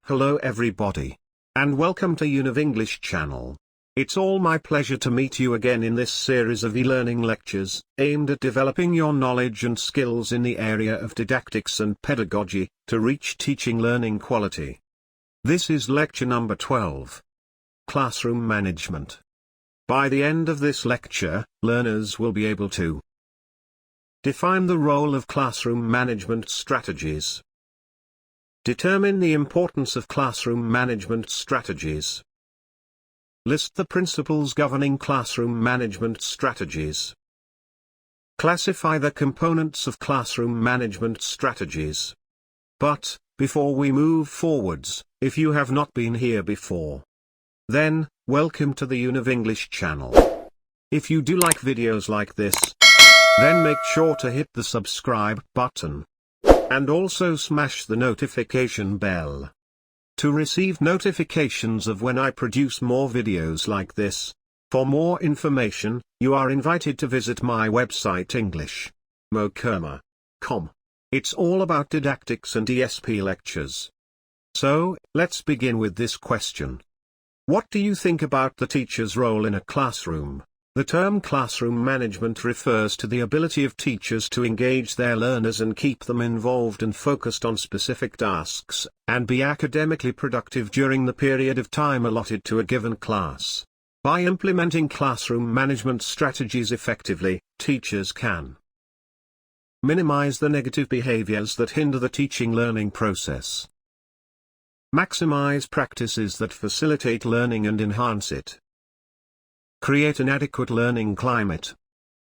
Hello everybody. And welcome to UNIV-ENGLISH channel. It's all my pleasure to meet you again in this series of e-learning lectures, aimed at developing your knowledge and skills in the area of didactics and pedagogy, to reach teaching learning quality. This is lecture number 12. Classroom Management. By the end of this lecture, learners will be able to define the role of classroom management strategies. Determine the importance of classroom management strategies. List the principles governing classroom management strategies. Classify the components of classroom management strategies. But, before we move forwards, if you have not been here before, then, welcome to the UNIV-ENGLISH channel. If you do like videos like this, then make sure to hit the subscribe button. And also smash the notification bell to receive notifications of when I produce more videos like this. For more information, you are invited to visit my website English.com. It's all about didactics and ESP lectures. So, let's begin with this question. What do you think about the teacher's role in a classroom? The term classroom management refers to the ability of teachers to engage their learners and keep them involved and focused on specific tasks, and be academically productive during the period of time allotted to a given class. By implementing classroom management strategies effectively, teachers can minimize the negative behaviors that hinder the teaching-learning process, maximize practices that facilitate learning and enhance it, create an adequate learning climate.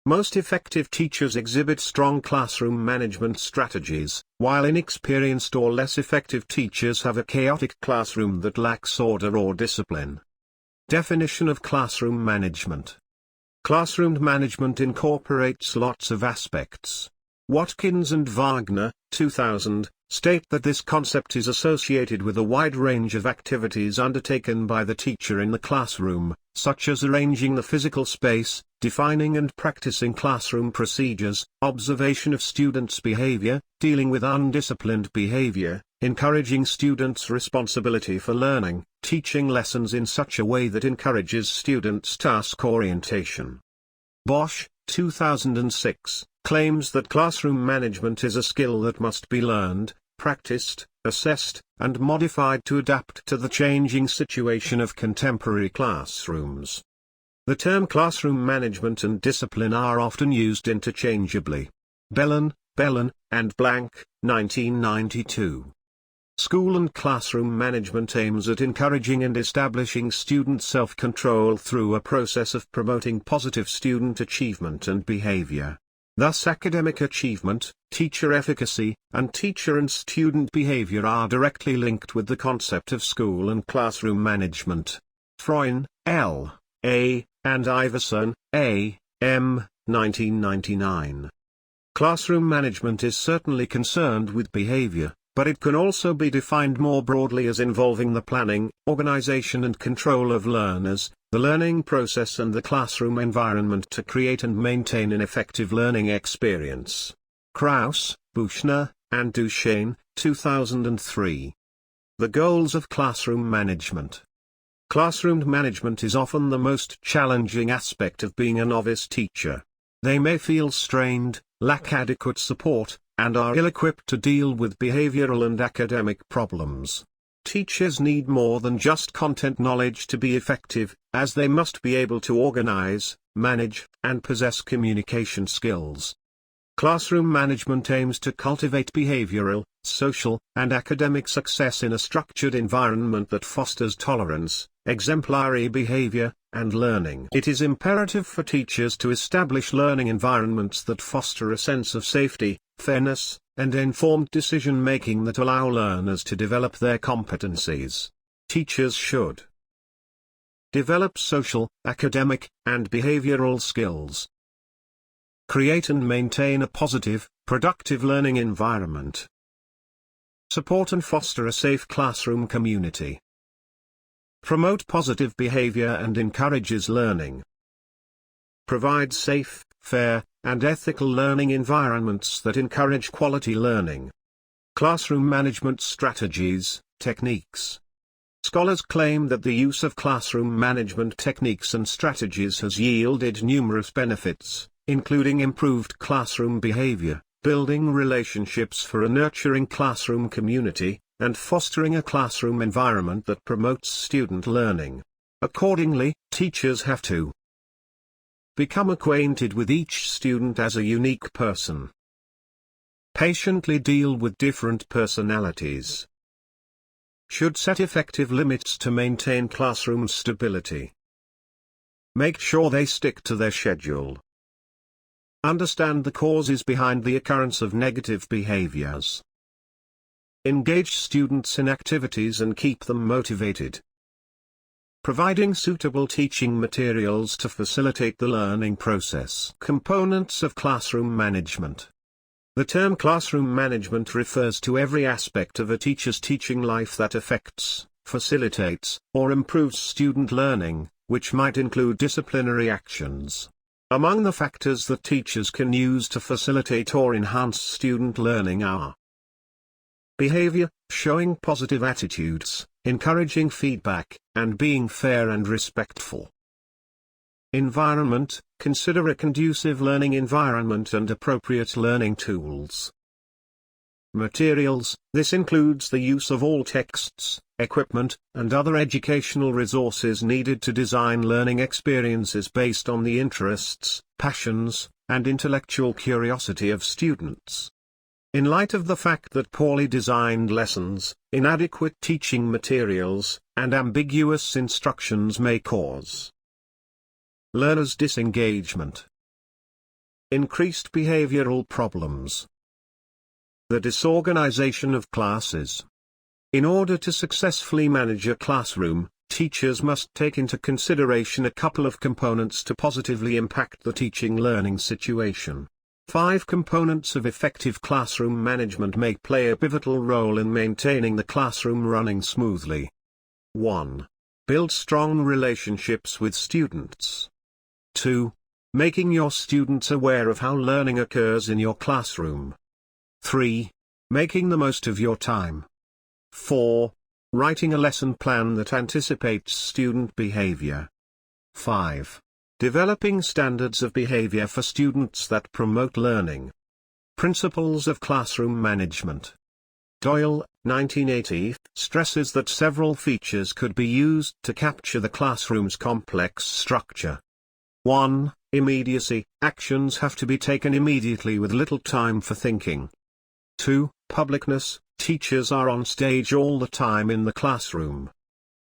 Most effective teachers exhibit strong classroom management strategies, while inexperienced or less effective teachers have a chaotic classroom that lacks order or discipline. Definition of classroom management. Classroom management incorporates lots of aspects. Watkins and Wagner, 2000, state that this concept is associated with a wide range of activities undertaken by the teacher in the classroom, such as arranging the physical space, defining and practicing classroom procedures, observation of students' behavior, dealing with undisciplined behavior, encouraging students' responsibility for learning, teaching lessons in such a way that encourages students' task orientation. Bosch, 2006, claims that classroom management is a skill that must be learned, practiced, assessed, and modified to adapt to the changing situation of contemporary classrooms. The term classroom management and discipline are often used interchangeably. Bellin, and Blank, 1992. School and classroom management aims at encouraging and establishing student self-control through a process of promoting positive student achievement and behavior. Thus academic achievement, teacher efficacy, and teacher and student behavior are directly linked with the concept of school and classroom management. Freund, L. A., and Iverson, A. M., 1999. Classroom management is certainly concerned with behavior, but it can also be defined more broadly as involving the planning, organization and control of learners, the learning process and the classroom environment to create and maintain an effective learning experience. Krauss, Buchner, and Duchesne, 2003. The goals of classroom management. Classroom management is often the most challenging aspect of being a novice teacher. They may feel strained, lack adequate support, and are ill-equipped to deal with behavioral and academic problems. Teachers need more than just content knowledge to be effective, as they must be able to organize, manage, and possess communication skills. Classroom management aims to cultivate behavioral, social, and academic success in a structured environment that fosters tolerance, exemplary behavior, and learning. It is imperative for teachers to establish learning environments that foster a sense of safety, fairness, and informed decision-making that allow learners to develop their competencies. Teachers should develop social, academic, and behavioral skills. Create and maintain a positive, productive learning environment. Support and foster a safe classroom community. Promote positive behavior and encourages learning. Provide safe, fair, and ethical learning environments that encourage quality learning. Classroom management strategies, techniques. Scholars claim that the use of classroom management techniques and strategies has yielded numerous benefits, including improved classroom behavior, building relationships for a nurturing classroom community, and fostering a classroom environment that promotes student learning. Accordingly, teachers have to become acquainted with each student as a unique person. Patiently deal with different personalities. Should set effective limits to maintain classroom stability. Make sure they stick to their schedule. Understand the causes behind the occurrence of negative behaviors. Engage students in activities and keep them motivated. Providing suitable teaching materials to facilitate the learning process. Components of classroom management. The term classroom management refers to every aspect of a teacher's teaching life that affects, facilitates, or improves student learning, which might include disciplinary actions. Among the factors that teachers can use to facilitate or enhance student learning are behavior, showing positive attitudes, encouraging feedback, and being fair and respectful. Environment, consider a conducive learning environment and appropriate learning tools. Materials, this includes the use of all texts, equipment, and other educational resources needed to design learning experiences based on the interests, passions, and intellectual curiosity of students. In light of the fact that poorly designed lessons, inadequate teaching materials, and ambiguous instructions may cause learners' disengagement, increased behavioral problems, the disorganization of classes. In order to successfully manage a classroom, teachers must take into consideration a couple of components to positively impact the teaching-learning situation. 5 components of effective classroom management may play a pivotal role in maintaining the classroom running smoothly. 1. Build strong relationships with students. 2. Making your students aware of how learning occurs in your classroom. 3. Making the most of your time. 4. Writing a lesson plan that anticipates student behavior. 5. Developing standards of behavior for students that promote learning. Principles of classroom management. Doyle, 1980, stresses that several features could be used to capture the classroom's complex structure. 1. Immediacy, actions have to be taken immediately with little time for thinking. 2. Publicness, teachers are on stage all the time in the classroom.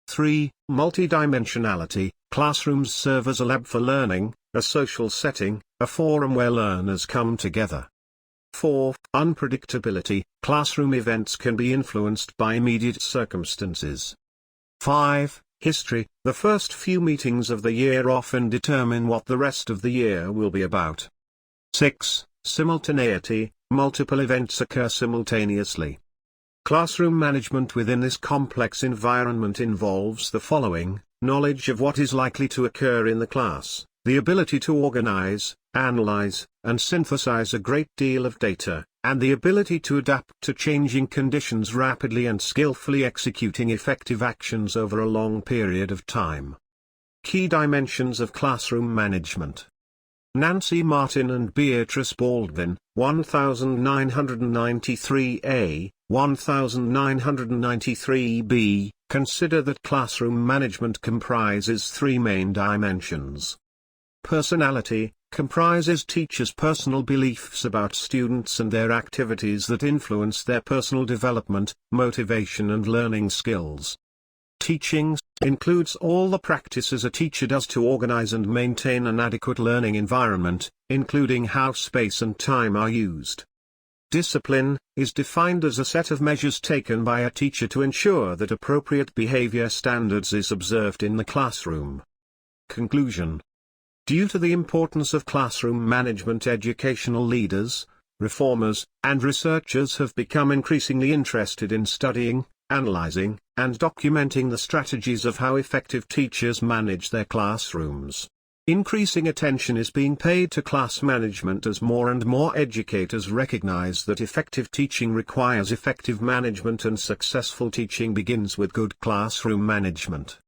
3. Multidimensionality, classrooms serve as a lab for learning, a social setting, a forum where learners come together. 4. Unpredictability, classroom events can be influenced by immediate circumstances. 5. History, the first few meetings of the year often determine what the rest of the year will be about. 6. Simultaneity, multiple events occur simultaneously. Classroom management within this complex environment involves the following: knowledge of what is likely to occur in the class, the ability to organize, analyze, and synthesize a great deal of data, and the ability to adapt to changing conditions rapidly and skillfully executing effective actions over a long period of time. Key dimensions of classroom management. Nancy Martin and Beatrice Baldwin, 1993a, 1993b, consider that classroom management comprises 3 main dimensions. Personality, comprises teachers' personal beliefs about students and their activities that influence their personal development, motivation and learning skills. Teaching, includes all the practices a teacher does to organize and maintain an adequate learning environment, including how space and time are used. Discipline, is defined as a set of measures taken by a teacher to ensure that appropriate behavior standards is observed in the classroom. Conclusion. Due to the importance of classroom management, educational leaders, reformers, and researchers have become increasingly interested in studying, analyzing, and documenting the strategies of how effective teachers manage their classrooms. Increasing attention is being paid to class management as more and more educators recognize that effective teaching requires effective management, and successful teaching begins with good classroom management.